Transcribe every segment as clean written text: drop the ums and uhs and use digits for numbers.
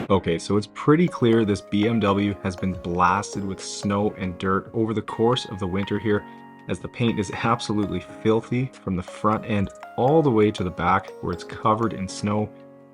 Okay, so it's pretty clear this BMW has been blasted with snow and dirt over the course of the winter here, as the paint is absolutely filthy from the front end all the way to the back where it's covered in snow.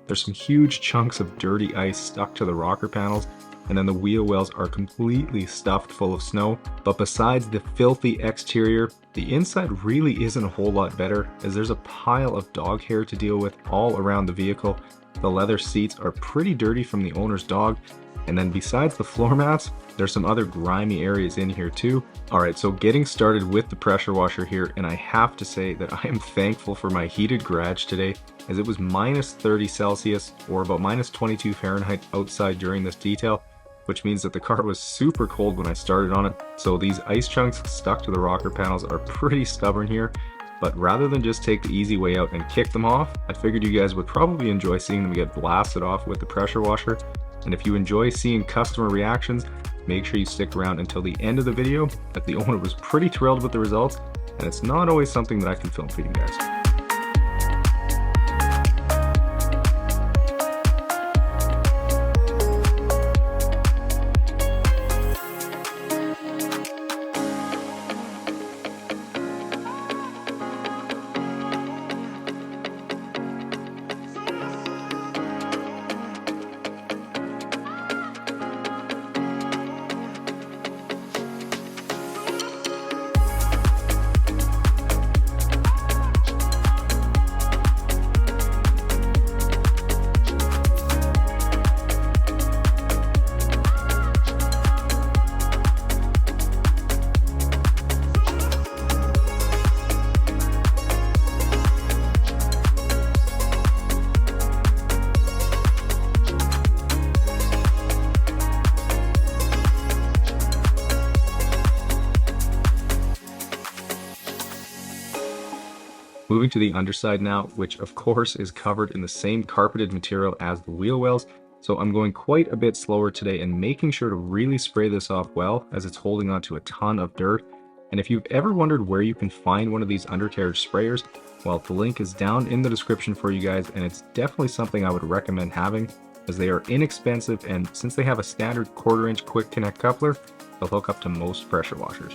There's some huge chunks of dirty ice stuck to the rocker panels, and then the wheel wells are completely stuffed full of snow. But besides the filthy exterior, the inside really isn't a whole lot better, as there's a pile of dog hair to deal with all around the vehicle. The leather seats are pretty dirty from the owner's dog, and then besides the floor mats, there's some other grimy areas in here too. Alright, so getting started with the pressure washer here, and I have to say that I am thankful for my heated garage today, as it was minus 30 Celsius or about minus 22 Fahrenheit outside during this detail, which means that the car was super cold when I started on it. So these ice chunks stuck to the rocker panels are pretty stubborn here. But rather than just take the easy way out and kick them off, I figured you guys would probably enjoy seeing them get blasted off with the pressure washer. And if you enjoy seeing customer reactions, make sure you stick around until the end of the video, as the owner was pretty thrilled with the results, and it's not always something that I can film for you guys. Moving to the underside now, which of course is covered in the same carpeted material as the wheel wells, so I'm going quite a bit slower today and making sure to really spray this off well, as it's holding on to a ton of dirt. And if you've ever wondered where you can find one of these undercarriage sprayers, well, the link is down in the description for you guys, and it's definitely something I would recommend having, as they are inexpensive, and since they have a standard 1/4 inch quick connect coupler, they'll hook up to most pressure washers.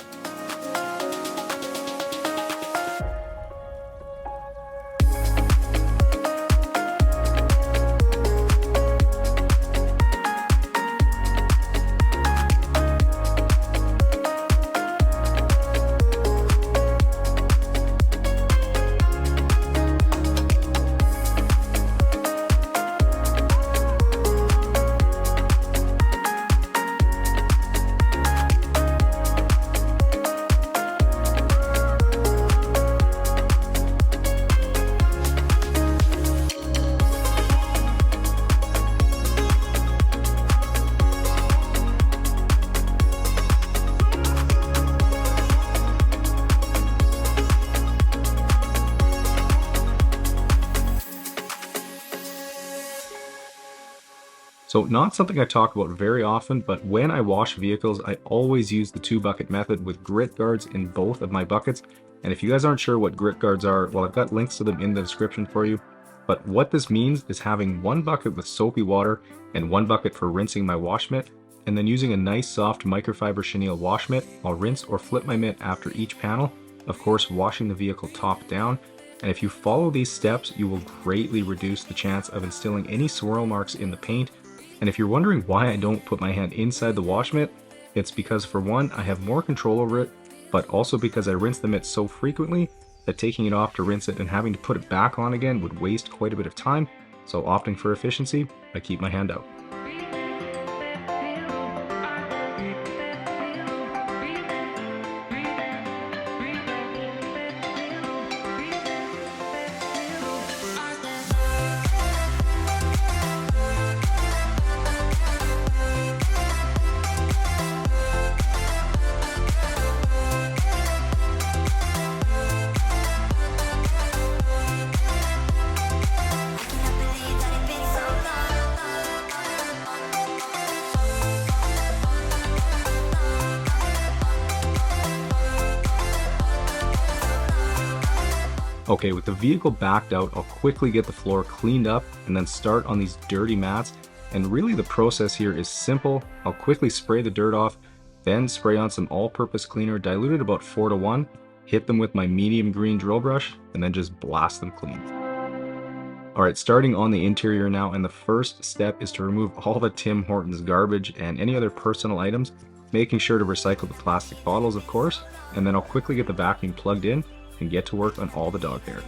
So not something I talk about very often, but when I wash vehicles, I always use the 2-bucket method with grit guards in both of my buckets. And if you guys aren't sure what grit guards are, well, I've got links to them in the description for you. But what this means is having 1 bucket with soapy water and 1 bucket for rinsing my wash mitt, and then using a nice soft microfiber chenille wash mitt, I'll rinse or flip my mitt after each panel, of course washing the vehicle top down. And if you follow these steps, you will greatly reduce the chance of instilling any swirl marks in the paint. And if you're wondering why I don't put my hand inside the wash mitt, it's because for one, I have more control over it, but also because I rinse the mitt so frequently that taking it off to rinse it and having to put it back on again would waste quite a bit of time. So opting for efficiency, I keep my hand out. Okay, with the vehicle backed out, I'll quickly get the floor cleaned up and then start on these dirty mats. And really the process here is simple. I'll quickly spray the dirt off, then spray on some all-purpose cleaner diluted about 4:1, hit them with my medium green drill brush, and then just blast them clean. Alright, starting on the interior now, and the first step is to remove all the Tim Hortons garbage and any other personal items, making sure to recycle the plastic bottles, of course, and then I'll quickly get the vacuum plugged in and get to work on all the dog hair.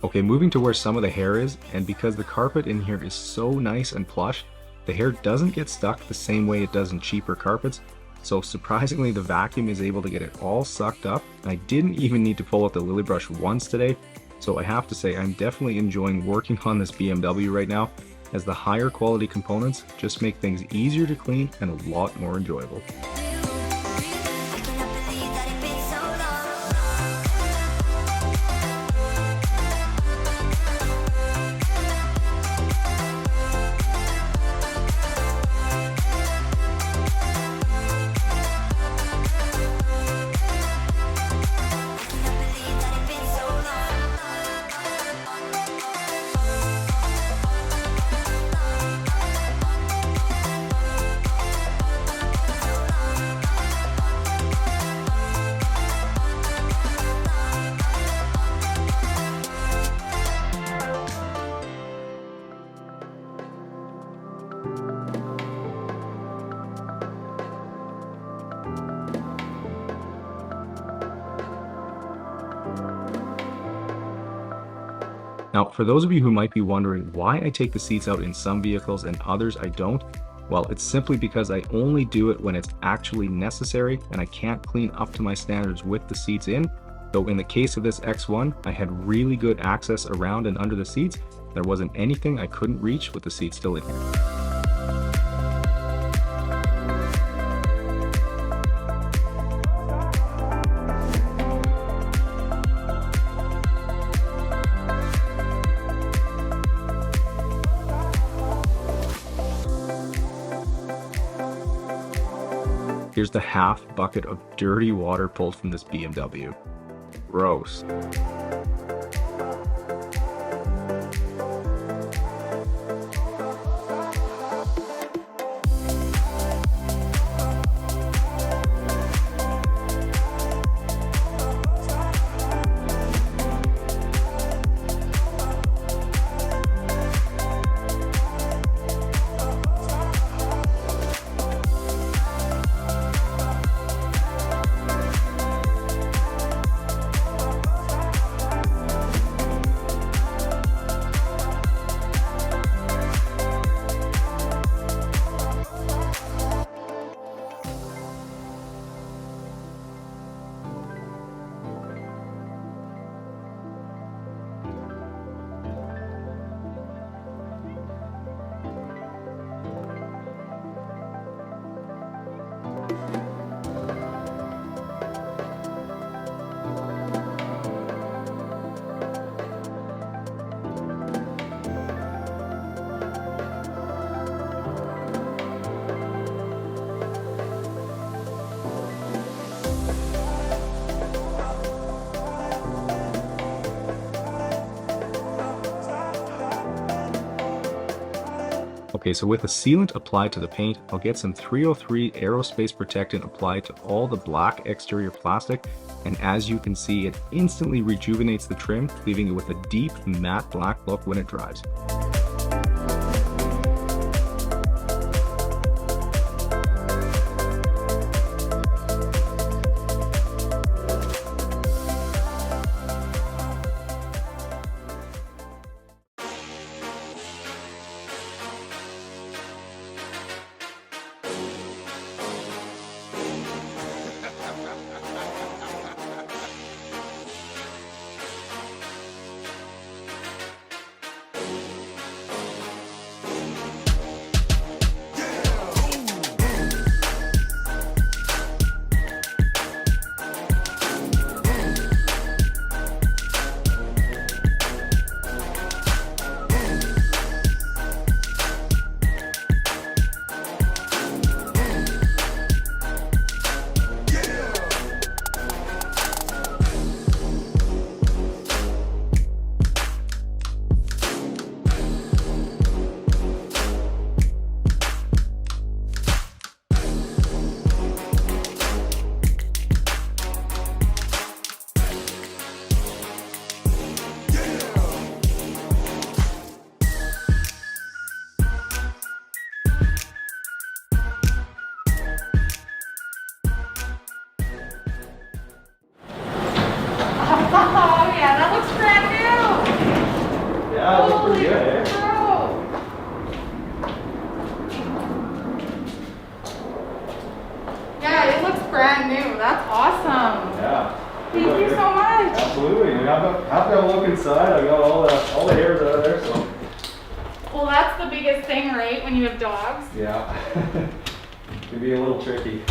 Okay, moving to where some of the hair is, and because the carpet in here is so nice and plush, the hair doesn't get stuck the same way it does in cheaper carpets, so surprisingly the vacuum is able to get it all sucked up. I didn't even need to pull out the lily brush once today, so I have to say I'm definitely enjoying working on this BMW right now, as the higher quality components just make things easier to clean and a lot more enjoyable. Now, for those of you who might be wondering why I take the seats out in some vehicles and others I don't, well, it's simply because I only do it when it's actually necessary and I can't clean up to my standards with the seats in. Though in the case of this X1, I had really good access around and under the seats. There wasn't anything I couldn't reach with the seats still in here. Here's the half bucket of dirty water pulled from this BMW. Gross. Okay, so with a sealant applied to the paint, I'll get some 303 aerospace protectant applied to all the black exterior plastic, and as you can see, it instantly rejuvenates the trim, leaving it with a deep matte black look when it dries. the hairs out of there, so. Well, that's the biggest thing, right, when you have dogs? Yeah. It can be a little tricky.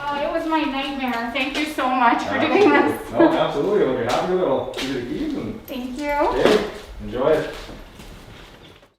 It was my nightmare. Thank you so much for doing this. No, absolutely. When you're happy with it, I'll give you the keys and Thank you. okay, enjoy.